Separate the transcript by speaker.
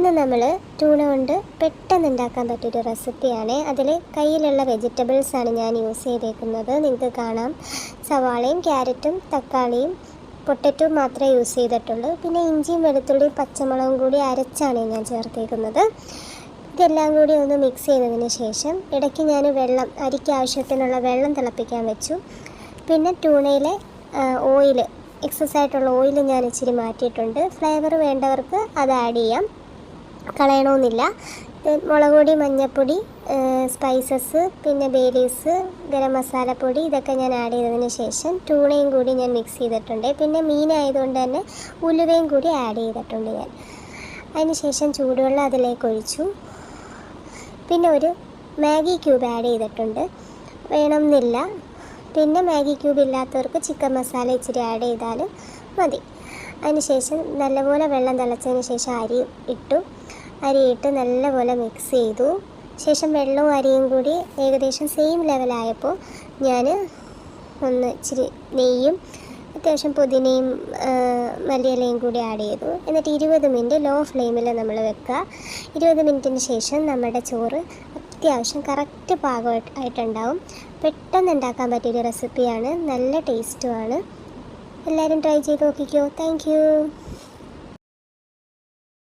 Speaker 1: ഇന്ന് നമ്മൾ ടൂണ കൊണ്ട് പെട്ടെന്ന് ഉണ്ടാക്കാൻ പറ്റിയൊരു റെസിപ്പിയാണ്. അതിൽ കയ്യിലുള്ള വെജിറ്റബിൾസാണ് ഞാൻ യൂസ് ചെയ്തേക്കുന്നത്. നിങ്ങൾക്ക് കാണാം, സവാളയും ക്യാരറ്റും തക്കാളിയും പൊട്ടറ്റോ മാത്രമേ യൂസ് ചെയ്തിട്ടുള്ളൂ. പിന്നെ ഇഞ്ചിയും വെളുത്തുള്ളിയും പച്ചമുളകും കൂടി അരച്ചാണ് ഞാൻ ചേർത്തേക്കുന്നത്. ഇതെല്ലാം കൂടി ഒന്ന് മിക്സ് ചെയ്തതിന് ശേഷം ഇടയ്ക്ക് ഞാൻ അരിക്ക് ആവശ്യത്തിനുള്ള വെള്ളം തിളപ്പിക്കാൻ വെച്ചു. പിന്നെ ടൂണയിലെ ഓയിൽ, എക്സസ് ആയിട്ടുള്ള ഓയിൽ ഞാൻ ഇച്ചിരി മാറ്റിയിട്ടുണ്ട്. ഫ്ലേവർ വേണ്ടവർക്ക് അത് ആഡ് ചെയ്യാം, കളയണമെന്നില്ല. മുളക് പൊടി, മഞ്ഞൾപ്പൊടി, സ്പൈസസ്, പിന്നെ ബേ ലീവ്സ്, ഗരം മസാലപ്പൊടി ഇതൊക്കെ ഞാൻ ആഡ് ചെയ്തതിന് ശേഷം ടൂണയും കൂടി ഞാൻ മിക്സ് ചെയ്തിട്ടുണ്ട്. പിന്നെ മീനായതുകൊണ്ട് തന്നെ ഉലുവയും കൂടി ആഡ് ചെയ്തിട്ടുണ്ട് ഞാൻ. അതിന് ശേഷം ചൂടുവെള്ളം അതിലേക്ക് ഒഴിച്ചു. പിന്നെ ഒരു മാഗി ക്യൂബ് ആഡ് ചെയ്തിട്ടുണ്ട്, വേണമെന്നില്ല. പിന്നെ മാഗി ക്യൂബ് ഇല്ലാത്തവർക്ക് ചിക്കൻ മസാല ഇച്ചിരി ആഡ് ചെയ്താലും മതി. അതിന് ശേഷം നല്ലപോലെ വെള്ളം തിളച്ചതിന് ശേഷം അരിയിട്ട് നല്ലപോലെ മിക്സ് ചെയ്തു. ശേഷം വെള്ളവും അരിയും കൂടി ഏകദേശം സെയിം ലെവലായപ്പോൾ ഞാൻ ഇച്ചിരി നെയ്യും അത്യാവശ്യം പുതിനയും മല്ലിയിലയും കൂടി ആഡ് ചെയ്തു. എന്നിട്ട് 20 മിനിറ്റ് ലോ ഫ്ലെയിമിൽ നമ്മൾ വെക്കുക. 20 മിനിറ്റിന് ശേഷം നമ്മുടെ ചോറ് അത്യാവശ്യം കറക്റ്റ് പാകമായിട്ടുണ്ടാവും. പെട്ടെന്ന് ഉണ്ടാക്കാൻ പറ്റിയൊരു റെസിപ്പിയാണ്, നല്ല ടേസ്റ്റുമാണ്. എല്ലാവരും ട്രൈ ചെയ്ത് നോക്കിക്കോ. Thank you.